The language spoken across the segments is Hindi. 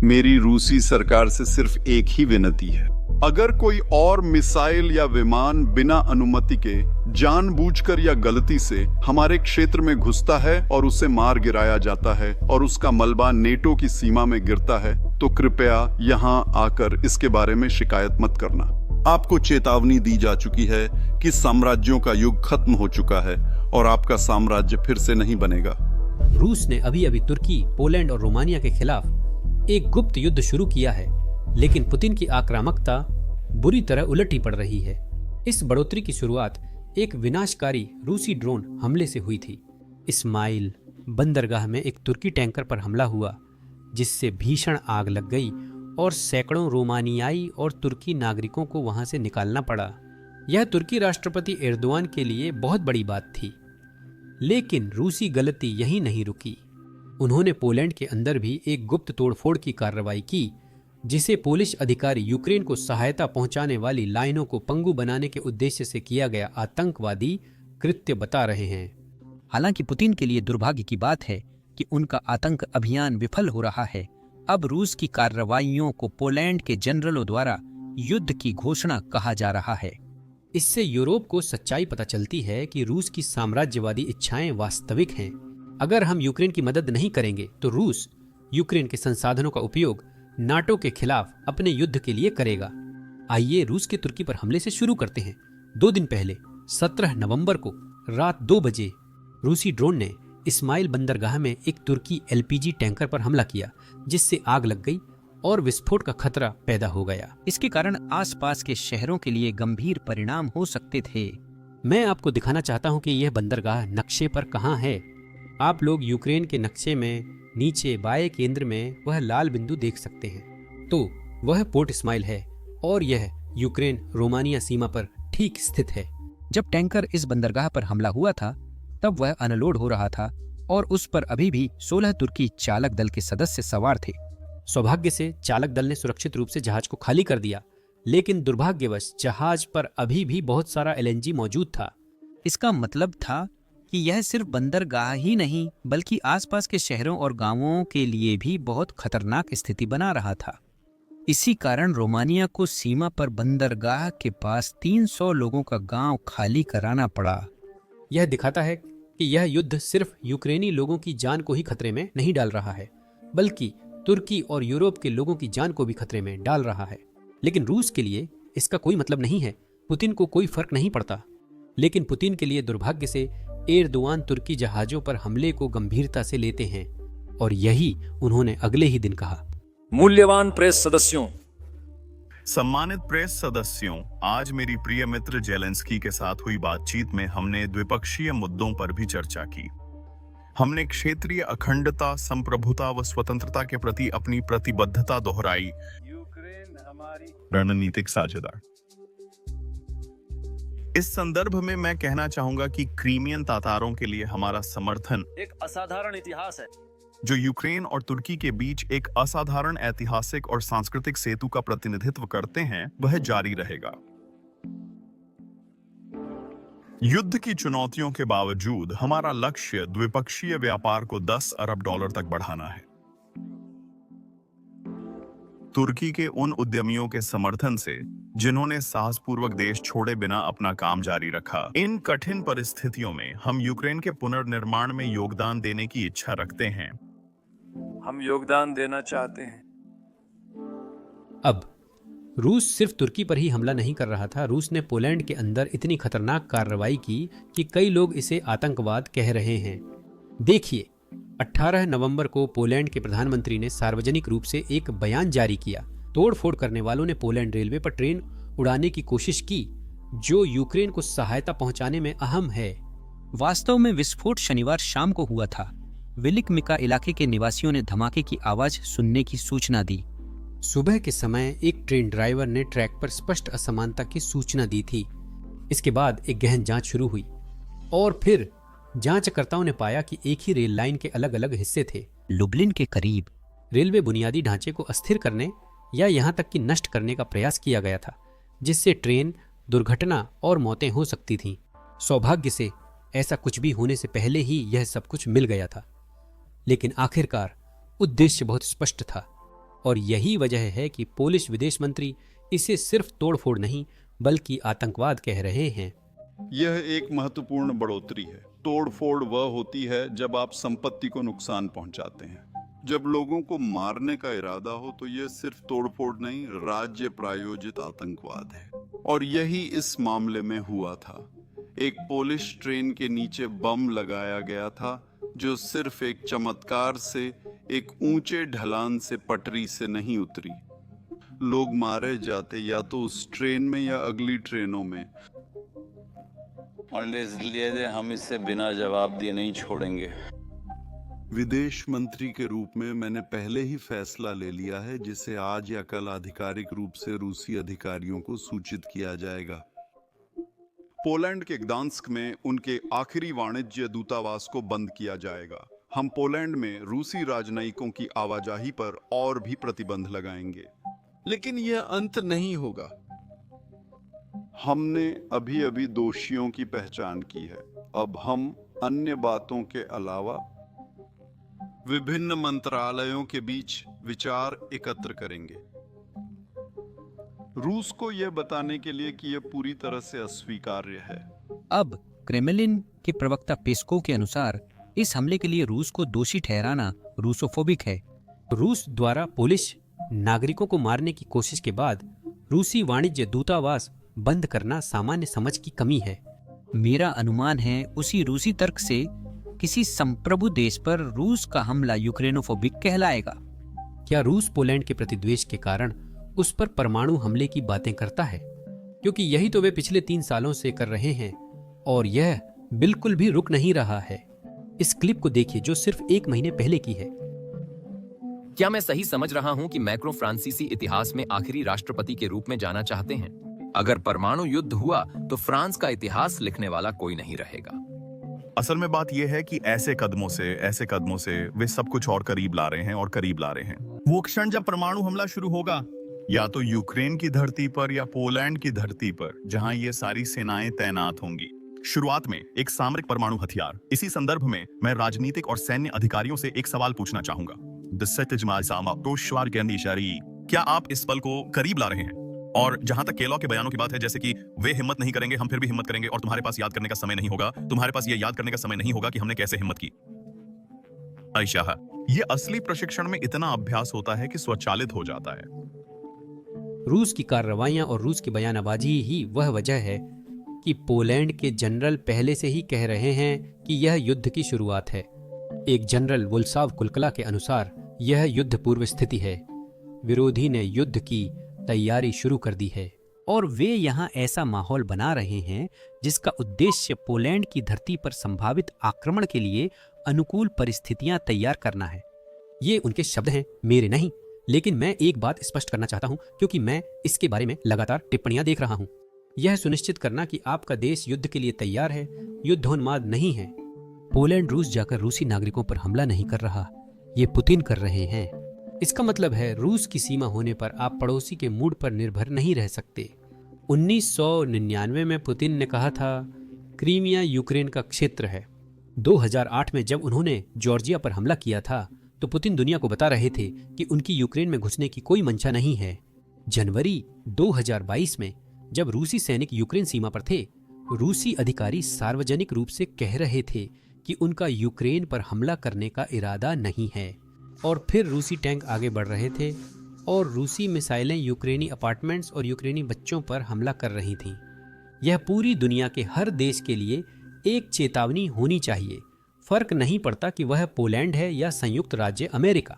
मेरी रूसी सरकार से सिर्फ एक ही विनती है, अगर कोई और मिसाइल या विमान बिना अनुमति के जानबूझकर या गलती से हमारे क्षेत्र में घुसता है और उसे मार गिराया जाता है और उसका मलबा नेटो की सीमा में गिरता है, तो कृपया यहाँ आकर इसके बारे में शिकायत मत करना। आपको चेतावनी दी जा चुकी है कि साम्राज्यों का युग खत्म हो चुका है और आपका साम्राज्य फिर से नहीं बनेगा। रूस ने अभी अभी तुर्की, पोलैंड और रोमानिया के खिलाफ एक गुप्त युद्ध शुरू किया है, लेकिन पुतिन की आक्रामकता बुरी तरह उलट ही पड़ रही है। इस बढ़ोतरी की शुरुआत एक विनाशकारी रूसी ड्रोन हमले से हुई थी। इस्माइल बंदरगाह में एक तुर्की टैंकर पर हमला हुआ, जिससे भीषण आग लग गई और सैकड़ों रोमानियाई और तुर्की नागरिकों को वहां से निकालना पड़ा। यह तुर्की राष्ट्रपति एर्दोआन के लिए बहुत बड़ी बात थी, लेकिन रूसी गलती यहीं नहीं रुकी। उन्होंने पोलैंड के अंदर भी एक गुप्त तोड़फोड़ की कार्रवाई की, जिसे पोलिश अधिकारी यूक्रेन को सहायता पहुंचाने वाली लाइनों को पंगु बनाने के उद्देश्य से किया गया आतंकवादी कृत्य बता रहे हैं। हालांकि पुतिन के लिए दुर्भाग्य की बात है कि उनका आतंक अभियान विफल हो रहा है। अब रूस की कार्रवाइयों को पोलैंड के जनरलों द्वारा युद्ध की घोषणा कहा जा रहा है। इससे यूरोप को सच्चाई पता चलती है कि रूस की साम्राज्यवादी इच्छाएं वास्तविक हैं। अगर हम यूक्रेन की मदद नहीं करेंगे तो रूस यूक्रेन के संसाधनों का उपयोग नाटो के खिलाफ अपने युद्ध के लिए करेगा। आइए रूस के तुर्की पर हमले से शुरू करते हैं। 2 दिन पहले 17 नवंबर को रात 2 बजे रूसी ड्रोन ने इस्माइल बंदरगाह में एक तुर्की एलपीजी टैंकर पर हमला किया, जिससे आग लग गई और विस्फोट का खतरा पैदा हो गया। इसके कारण आसपास के शहरों के लिए गंभीर परिणाम हो सकते थे। मैं आपको दिखाना चाहता हूं कि यह बंदरगाह नक्शे पर कहां है। आप लोग यूक्रेन के नक्शे में नीचे बाएं केंद्र में वह लाल बिंदु देख सकते हैं। तो वह पोर्ट इस्माइल है और यह यूक्रेन रोमानिया सीमा पर ठीक स्थित है। जब टैंकर इस बंदरगाह पर हमला हुआ था, तब वह अनलोड हो रहा था और उस पर अभी भी 16 तुर्की चालक दल के सदस्य सवार थे। सौभाग्य से चालक दल ने सुरक्षित रूप से जहाज को खाली कर दिया, लेकिन दुर्भाग्यवश जहाज पर अभी भी बहुत सारा एलएनजी मौजूद था। इसका मतलब था कि यह सिर्फ बंदरगाह ही नहीं, बल्कि आसपास के शहरों और गांवों के लिए भी बहुत खतरनाक स्थिति बना रहा था। इसी कारण रोमानिया को सीमा पर बंदरगाह के पास 300 लोगों का गांव खाली कराना पड़ा। यह दिखाता है कि यह युद्ध सिर्फ यूक्रेनी लोगों की जान को ही खतरे में नहीं डाल रहा है, बल्कि तुर्की और यूरोप के लोगों की जान को भी खतरे में डाल रहा है। लेकिन रूस के लिए इसका कोई मतलब नहीं है। पुतिन को कोई फर्क नहीं पड़ता। लेकिन पुतिन के लिए दुर्भाग्य से एर्दोआन तुर्की जहाजों पर हमले को गंभीरता से लेते हैं, और यही उन्होंने अगले ही दिन कहा। मूल्यवान प्रेस सदस्यों, सम्मानित प्रेस सदस्यों, आज मेरी प्रिय मित्र जेलेंस्की के साथ हुई बातचीत में हमने द्विपक्षीय मुद्दों पर भी चर्चा की। हमने क्षेत्रीय अखंडता, संप्रभुता व स्वतंत्रता के प्रति अपनी प्रतिबद्धता दोहराई। यूक्रेन हमारी रणनीतिक साझेदार। इस संदर्भ में मैं कहना चाहूंगा कि क्रीमियन तातारों के लिए हमारा समर्थन एक असाधारण इतिहास है, जो यूक्रेन और तुर्की के बीच एक असाधारण ऐतिहासिक और सांस्कृतिक सेतु का प्रतिनिधित्व करते हैं, वह जारी रहेगा। युद्ध की चुनौतियों के बावजूद हमारा लक्ष्य द्विपक्षीय व्यापार को $10 अरब तक बढ़ाना है। तुर्की के उन उद्यमियों के समर्थन से जिन्होंने साहसपूर्वक देश छोड़े बिना अपना काम जारी रखा। इन कठिन परिस्थितियों में हम यूक्रेन के पुनर्निर्माण में योगदान देने की इच्छा रखते हैं। हम योगदान देना चाहते हैं। अब रूस सिर्फ तुर्की पर ही हमला नहीं कर रहा था। रूस ने पोलैंड के अंदर इतनी खतरनाक कार्रवाई की कि कई लोग इसे आतंकवाद कह रहे हैं। देखिए, 18 नवंबर को पोलैंड के प्रधानमंत्री ने सार्वजनिक रूप से एक बयान जारी किया। तोड़फोड़ करने वालों ने पोलैंड रेलवे पर ट्रेन उड़ाने की कोशिश की, जो यूक्रेन को सहायता पहुंचाने में अहम है। वास्तव में विस्फोट शनिवार शाम को हुआ था। विलिकमिका इलाके के निवासियों ने धमाके की आवाज सुनने की सूचना दी। सुबह के समय एक ट्रेन ड्राइवर ने ट्रैक पर स्पष्ट असमानता की सूचना दी थी। इसके बाद एक गहन जांच शुरू हुई और फिर जांचकर्ताओं ने पाया कि एक ही रेल लाइन के अलग अलग हिस्से थे। लुब्लिन के करीब रेलवे बुनियादी ढांचे को अस्थिर करने या यहां तक कि नष्ट करने का प्रयास किया गया था, जिससे ट्रेन दुर्घटना और मौतें हो सकती थीं। सौभाग्य से ऐसा कुछ भी होने से पहले ही यह सब कुछ मिल गया था। लेकिन आखिरकार उद्देश्य बहुत स्पष्ट था। और यही वजह है कि पोलिश विदेश मंत्री इसे सिर्फ तोड़फोड़ नहीं बल्कि आतंकवाद कह रहे हैं। यह एक महत्वपूर्ण बढ़ोतरी है। तोड़फोड़ वह होती है जब आप संपत्ति को नुकसान पहुंचाते हैं। जब लोगों को मारने का इरादा हो तो यह सिर्फ तोड़फोड़ नहीं, राज्य प्रायोजित आतंकवाद है। और यही इस मामले में हुआ था। एक पोलिश ट्रेन के नीचे बम लगाया गया था जो सिर्फ एक चमत्कार से एक ऊंचे ढलान से पटरी से नहीं उतरी। लोग मारे जाते या तो उस ट्रेन में या अगली ट्रेनों में। और इसलिए हम इसे बिना जवाब दिए नहीं छोड़ेंगे। विदेश मंत्री के रूप में मैंने पहले ही फैसला ले लिया है जिसे आज या कल आधिकारिक रूप से रूसी अधिकारियों को सूचित किया जाएगा। पोलैंड के ग्दांस्क में उनके आखिरी वाणिज्य दूतावास को बंद किया जाएगा। हम पोलैंड में रूसी राजनयिकों की आवाजाही पर और भी प्रतिबंध लगाएंगे। लेकिन यह अंत नहीं होगा। हमने अभी अभी दोषियों की पहचान की है। अब हम अन्य बातों के अलावा विभिन्न मंत्रालयों के बीच विचार एकत्र करेंगे, रूस को यह बताने के लिए कि यह पूरी तरह से अस्वीकार्य है। अब क्रेमलिन के प्रवक्ता पेस्कोव के अनुसार इस हमले के लिए रूस को दोषी ठहराना रूसोफोबिक है। रूस द्वारा पोलिश नागरिकों को मारने की कोशिश के बाद रूसी वाणिज्य दूतावास बंद करना सामान्य समझ की कमी है। मेरा अनुमान है उसी रूसी तर्क से किसी संप्रभु देश पर रूस का हमला यूक्रेनोफोबिक कहलाएगा। क्या रूस पोलैंड के प्रति द्वेष के कारण उस पर परमाणु हमले की बातें करता है? क्योंकि यही तो वे पिछले 3 सालों से कर रहे हैं और यह बिल्कुल भी रुक नहीं रहा है। इस क्लिप को देखिए जो सिर्फ 1 महीने पहले की है। क्या मैं सही समझ रहा हूं कि मैक्रो फ्रांसीसी इतिहास में आखिरी राष्ट्रपति के रूप में जाना चाहते हैं? अगर परमाणु युद्ध हुआ तो फ्रांस का इतिहास लिखने वाला कोई नहीं रहेगा। असल में बात यह है कि ऐसे कदमों से वे सब कुछ और करीब ला रहे हैं। वो क्षण जब परमाणु हमला शुरू होगा, या तो यूक्रेन की धरती पर या पोलैंड की धरती पर, जहां ये सारी सेनाएं तैनात होंगी। शुरुआत में एक सामरिक परमाणु हथियार। इसी संदर्भ में मैं राजनीतिक और सैन्य अधिकारियों से एक सवाल पूछना चाहूंगा। क्या आप इस पल को करीब ला रहे हैं? और जहां तक केलॉग के बयानों की बात है, जैसे कि वे हिम्मत नहीं करेंगे, हम फिर भी हिम्मत करेंगे, और तुम्हारे पास याद करने का समय नहीं होगा, तुम्हारे पास ये याद करने का समय नहीं होगा कि हमने कैसे हिम्मत की। आयशा, ये असली प्रशिक्षण में इतना अभ्यास होता है कि स्वचालित हो जाता है। रूस की कार्रवाइयां और रूस की बयानबाजी ही वह वजह है कि पोलैंड के जनरल पहले से ही कह रहे हैं कि यह युद्ध की शुरुआत है। एक जनरल वुल्साव कुलकला के अनुसार यह युद्ध पूर्व स्थिति है। विरोधी ने युद्ध की तैयारी शुरू कर दी है और वे यहाँ ऐसा माहौल बना रहे हैं जिसका उद्देश्य पोलैंड की धरती पर संभावित आक्रमण के लिए अनुकूल परिस्थितियां तैयार करना है। ये उनके शब्द हैं, मेरे नहीं। लेकिन मैं एक बात स्पष्ट करना चाहता हूं क्योंकि मैं इसके बारे में लगातार टिप्पणियां देख रहा हूं। यह सुनिश्चित करना कि आपका देश युद्ध के लिए तैयार है, युद्धोन्माद नहीं है। पोलैंड रूस जाकर रूसी नागरिकों पर हमला नहीं कर रहा, ये पुतिन कर रहे हैं। इसका मतलब है रूस की सीमा होने पर आप पड़ोसी के मूड पर निर्भर नहीं रह सकते। 1999 में पुतिन ने कहा था क्रीमिया यूक्रेन का क्षेत्र है। 2008 में जब उन्होंने जॉर्जिया पर हमला किया था तो पुतिन दुनिया को बता रहे थे कि उनकी यूक्रेन में घुसने की कोई मंशा नहीं है। जनवरी 2022 में जब रूसी सैनिक यूक्रेन सीमा पर थे, रूसी अधिकारी सार्वजनिक रूप से कह रहे थे कि उनका यूक्रेन पर हमला करने का इरादा नहीं है। और फिर रूसी टैंक आगे बढ़ रहे थे और रूसी मिसाइलें यूक्रेनी अपार्टमेंट्स और यूक्रेनी बच्चों पर हमला कर रही थीं। यह पूरी दुनिया के हर देश के लिए एक चेतावनी होनी चाहिए। फर्क नहीं पड़ता कि वह पोलैंड है या संयुक्त राज्य अमेरिका।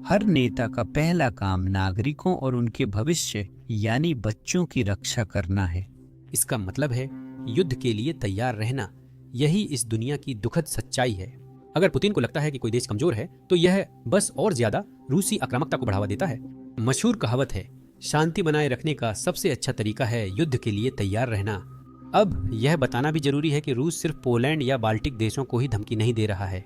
हर नेता का पहला काम नागरिकों और उनके भविष्य यानी बच्चों की रक्षा करना है। इसका मतलब है युद्ध के लिए तैयार रहना। यही इस दुनिया की दुखद सच्चाई है। अगर पुतिन को लगता है कि कोई देश कमजोर है तो यह बस और ज्यादा रूसी आक्रामकता को बढ़ावा देता है। मशहूर कहावत है, शांति बनाए रखने का सबसे अच्छा तरीका है युद्ध के लिए तैयार रहना। अब यह बताना भी जरूरी है कि रूस सिर्फ पोलैंड या बाल्टिक देशों को ही धमकी नहीं दे रहा है।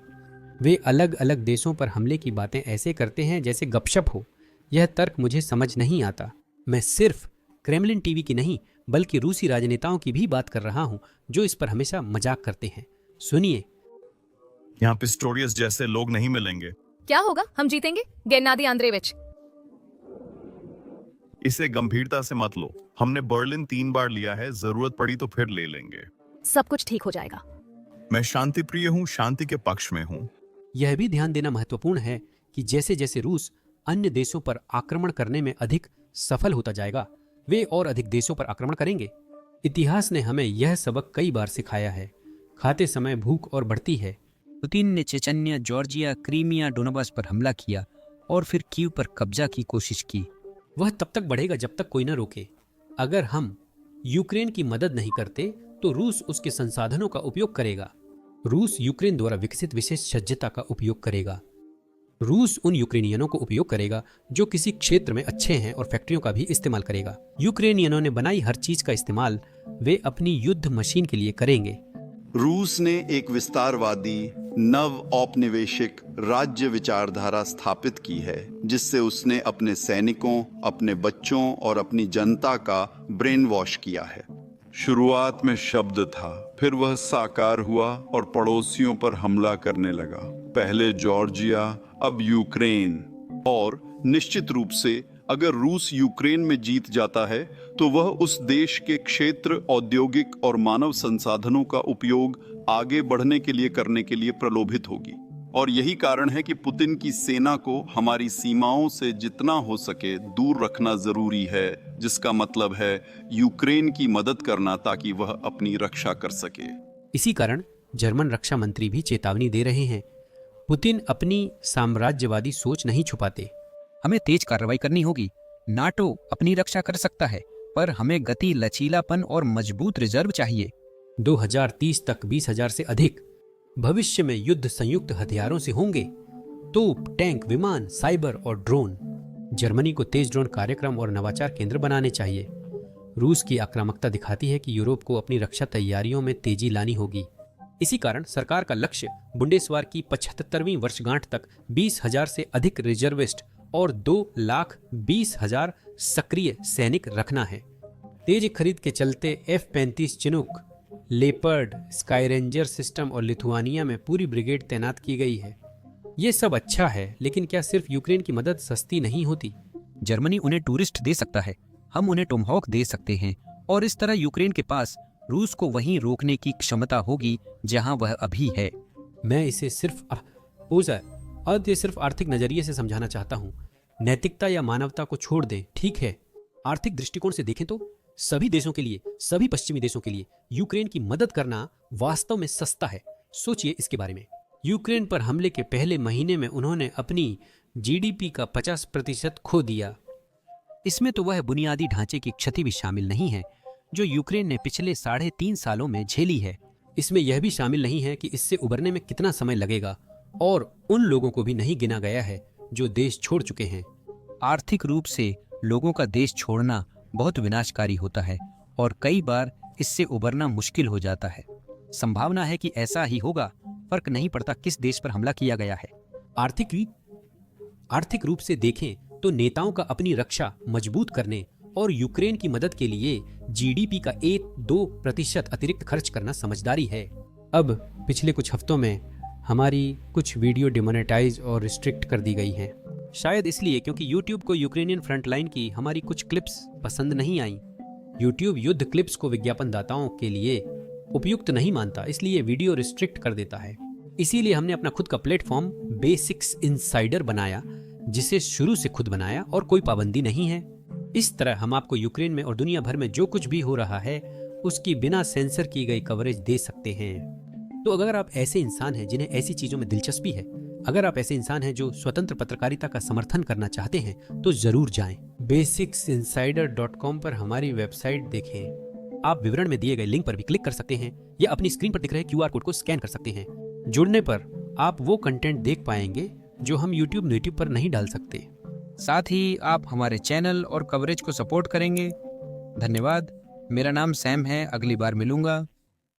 वे अलग अलग देशों पर हमले की बातें ऐसे करते हैं जैसे गपशप हो। यह तर्क मुझे समझ नहीं आता। मैं सिर्फ क्रेमलिन टीवी की नहीं बल्कि रूसी राजनेताओं की भी बात कर रहा हूं जो इस पर हमेशा मजाक करते हैं। सुनिए, यहाँ पिस्टोरियस जैसे लोग नहीं मिलेंगे। क्या होगा? हम जीतेंगे। गेन्नादी आंद्रेविच, इसे गंभीरता से मत लो। हमने बर्लिन 3 बार लिया है, जरूरत पड़ी तो फिर ले लेंगे। सब कुछ ठीक हो जाएगा। मैं शांति प्रिय हूँ, शांति के पक्ष में हूँ। यह भी ध्यान देना महत्वपूर्ण है कि जैसे जैसे रूस अन्य देशों पर आक्रमण करने में अधिक सफल होता जाएगा, वे और अधिक देशों पर आक्रमण करेंगे। इतिहास ने हमें यह सबक कई बार सिखाया है। खाते समय भूख और बढ़ती है। पुतिन ने चेचन्या, जॉर्जिया, क्रीमिया, डोनबास पर हमला किया और फिर कीव पर कब्जा की कोशिश की। वह तब तक बढ़ेगा जब तक कोई न रोके। अगर हम यूक्रेन की मदद नहीं करते तो रूस उसके संसाधनों का उपयोग करेगा। रूस यूक्रेन द्वारा विकसित विशेष सज्जता का उपयोग करेगा। रूस उन यूक्रेनियनों को उपयोग करेगा जो किसी क्षेत्र में अच्छे हैं और फैक्ट्रियों का भी इस्तेमाल करेगा। यूक्रेनियनों ने बनाई हर चीज का इस्तेमाल वे अपनी युद्ध मशीन के लिए करेंगे। रूस ने एक विस्तारवादी नव औपनिवेशिक राज्य विचारधारा स्थापित की है, जिससे उसने अपने सैनिकों, अपने बच्चों और अपनी जनता का ब्रेन वॉश किया है। शुरुआत में शब्द था, फिर वह साकार हुआ और पड़ोसियों पर हमला करने लगा। पहले जॉर्जिया, अब यूक्रेन। और निश्चित रूप से अगर रूस यूक्रेन में जीत जाता है तो वह उस देश के क्षेत्र, औद्योगिक और मानव संसाधनों का उपयोग आगे बढ़ने के लिए करने के लिए प्रलोभित होगी। और यही कारण है कि पुतिन की सेना को हमारी सीमाओं से जितना हो सके दूर रखना जरूरी है, जिसका मतलब है यूक्रेन की मदद करना ताकि वह अपनी रक्षा कर सके। इसी कारण जर्मन रक्षा मंत्री भी चेतावनी दे रहे हैं। पुतिन अपनी साम्राज्यवादी सोच नहीं छुपाते। हमें तेज कार्रवाई करनी होगी। नाटो अपनी रक्षा कर सकता है, पर हमें गति, लचीलापन और मजबूत रिजर्व चाहिए। 2030 तक 20,000 से अधिक। भविष्य में युद्ध संयुक्त हथियारों से होंगे। तोप, टैंक, विमान, साइबर और ड्रोन। जर्मनी को तेज ड्रोन कार्यक्रम और नवाचार केंद्र बनाने चाहिए। रूस की आक्रामकता दिखाती है कि यूरोप को अपनी रक्षा तैयारियों में तेजी लानी होगी। इसी कारण सरकार का लक्ष्य बुंडेसवार की 75वीं वर्षगांठ तक 20,000 से अधिक रिजर्विस्ट और 2,20,000 सक्रिय सैनिक रखना है। तेज खरीद के चलते F-35 Chinook, leopard, sky ranger system और लिथुआनिया में पूरी ब्रिगेड तैनात की गई है। ये सब अच्छा है, लेकिन क्या सिर्फ यूक्रेन की मदद सस्ती नहीं होती? जर्मनी उन्हें टूरिस्ट दे सकता है, हम उन्हें टोमहॉक दे सकते हैं, और इस तरह यूक्रेन के पास रूस को वहीं रोकने की क्षमता होगी जहां वह अभी है। मैं इसे सिर्फ आर्थिक नजरिए से समझाना चाहता हूँ। नैतिकता या मानवता को छोड़ दें, ठीक है। आर्थिक दृष्टिकोण से देखें तो सभी देशों के लिए, सभी पश्चिमी देशों के लिए यूक्रेन की मदद करना वास्तव में सस्ता है। सोचिए इसके बारे में। यूक्रेन पर हमले के पहले महीने में उन्होंने अपनी GDP का 50% खो दिया। इसमें तो वह बुनियादी ढांचे की क्षति भी शामिल नहीं है जो यूक्रेन ने पिछले 3.5 सालों में झेली है। इसमें यह भी शामिल नहीं है कि इससे उबरने में कितना समय लगेगा, और उन लोगों को भी नहीं गिना गया है जो देश छोड़ चुके हैं। आर्थिक रूप से लोगों का देश छोड़ना बहुत विनाशकारी होता है और कई बार इससे उबरना मुश्किल हो जाता है। संभावना है कि ऐसा ही होगा, फर्क नहीं पड़ता किस देश पर हमला किया गया है। आर्थिक रूप से देखें तो नेताओं का अपनी रक्षा मजबूत करने और यूक्रेन की मदद के लिए GDP का 1-2% अतिरिक्त खर्च करना समझदारी है। अब पिछले कुछ हफ्तों में हमारी कुछ वीडियो डिमोनेटाइज और रिस्ट्रिक्ट कर दी गई हैं। शायद इसलिए क्योंकि YouTube को यूक्रेनियन फ्रंटलाइन की हमारी कुछ क्लिप्स पसंद नहीं आई। YouTube युद्ध क्लिप्स को विज्ञापनदाताओं के लिए उपयुक्त नहीं मानता, इसलिए वीडियो रिस्ट्रिक्ट कर देता है। इसीलिए हमने अपना खुद का प्लेटफॉर्म बेसिक्स इनसाइडर बनाया, जिसे शुरू से खुद बनाया और कोई पाबंदी नहीं है। इस तरह हम आपको यूक्रेन में और दुनिया भर में जो कुछ भी हो रहा है उसकी बिना सेंसर की गई कवरेज दे सकते हैं। तो अगर आप ऐसे इंसान हैं जिन्हें ऐसी चीजों में दिलचस्पी है, अगर आप ऐसे इंसान हैं जो स्वतंत्र पत्रकारिता का समर्थन करना चाहते हैं, तो जरूर जाएं। basicsinsider.com पर हमारी वेबसाइट देखें। आप विवरण में दिए गए लिंक पर भी क्लिक कर सकते हैं या अपनी स्क्रीन पर दिख रहे QR कोड को स्कैन कर सकते हैं। जुड़ने पर आप वो कंटेंट देख पाएंगे जो हम YouTube पर नहीं डाल सकते। साथ ही आप हमारे चैनल और कवरेज को सपोर्ट करेंगे। धन्यवाद। मेरा नाम सैम है, अगली बार मिलूंगा।